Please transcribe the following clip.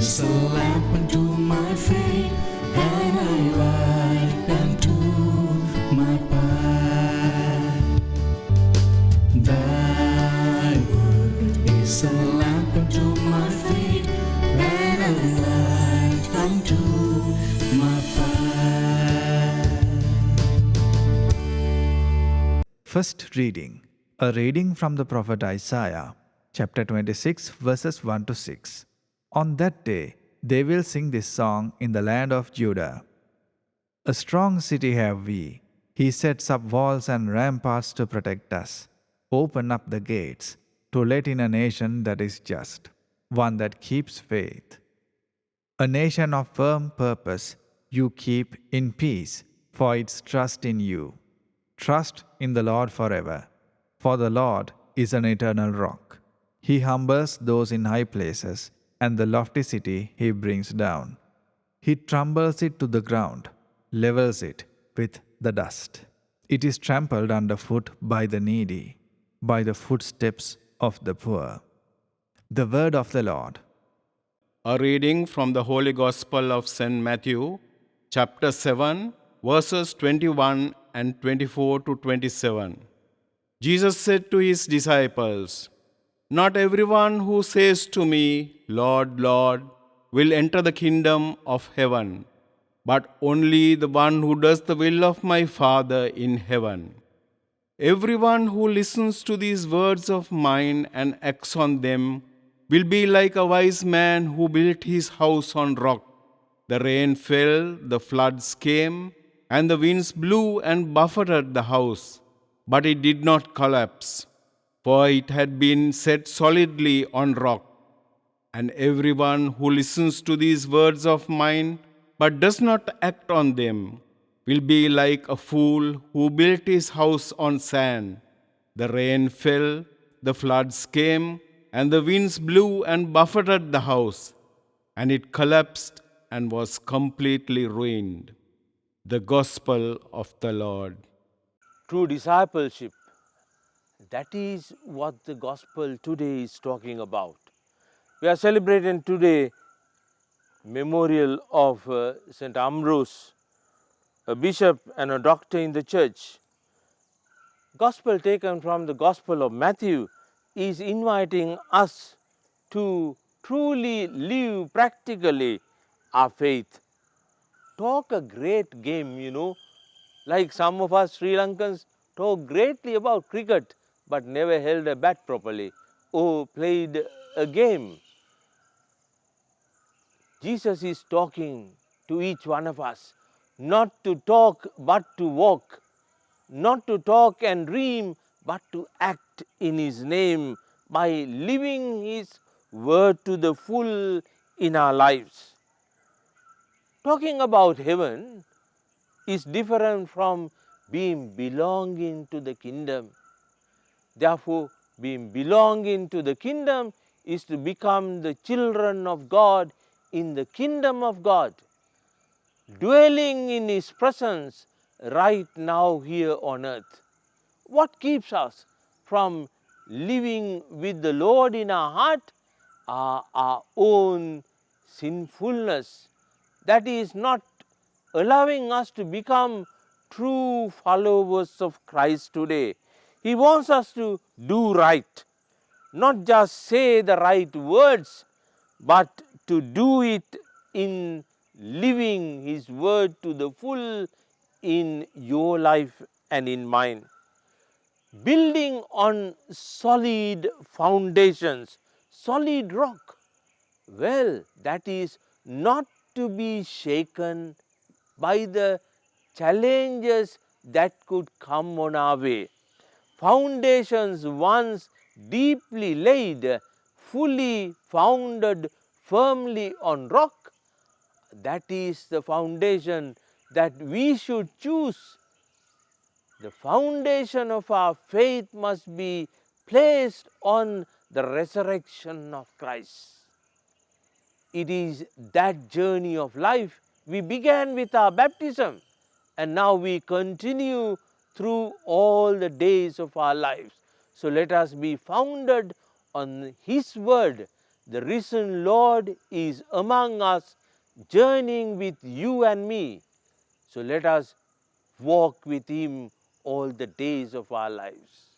is a lamp unto my feet, and a light unto my path. Thy word is a lamp unto my feet, and a light unto my path. First reading. A reading from the prophet Isaiah, chapter 26, verses 1 to 6. On that day, they will sing this song in the land of Judah. A strong city have we. He sets up walls and ramparts to protect us. Open up the gates to let in a nation that is just, one that keeps faith. A nation of firm purpose you keep in peace, for its trust in you. Trust in the Lord forever, for the Lord is an eternal rock. He humbles those in high places, and the lofty city he brings down. He tumbles it to the ground, levels it with the dust. It is trampled underfoot by the needy, by the footsteps of the poor. The word of the Lord. A reading from the Holy Gospel of St. Matthew, chapter 7, verses 21 and 24 to 27. Jesus said to his disciples, "Not everyone who says to me, 'Lord, Lord,' will enter the kingdom of heaven, but only the one who does the will of my Father in heaven. Everyone who listens to these words of mine and acts on them will be like a wise man who built his house on rock. The rain fell, the floods came, and the winds blew and buffeted the house, but it did not collapse, for it had been set solidly on rock. And everyone who listens to these words of mine but does not act on them will be like a fool who built his house on sand. The rain fell, the floods came, and the winds blew and buffeted the house, and it collapsed and was completely ruined." The Gospel of the Lord. True discipleship, that is what the Gospel today is talking about. We are celebrating today memorial of St. Ambrose, a bishop and a doctor in the church. Gospel taken from the Gospel of Matthew is inviting us to truly live practically our faith. Talk a great game, like some of us Sri Lankans talk greatly about cricket but never held a bat properly or played a game. Jesus is talking to each one of us not to talk but to walk, not to talk and dream but to act in His name by living His word to the full in our lives. Talking about heaven is different from being belonging to the kingdom. Therefore, being belonging to the kingdom is to become the children of God in the kingdom of God, dwelling in His presence right now here on earth. What keeps us from living with the Lord in our heart are our own sinfulness. That is not allowing us to become true followers of Christ today. He wants us to do right, not just say the right words, but to do it in living His word to the full in your life and in mine. Building on solid foundations, solid rock, well, that is not to be shaken by the challenges that could come on our way. Foundations once deeply laid, fully founded firmly on rock, that is the foundation that we should choose. The foundation of our faith must be placed on the resurrection of Christ. It is that journey of life we began with our baptism, and now we continue through all the days of our lives. So let us be founded on His word, The risen Lord is among us, journeying with you and me. So let us walk with Him all the days of our lives.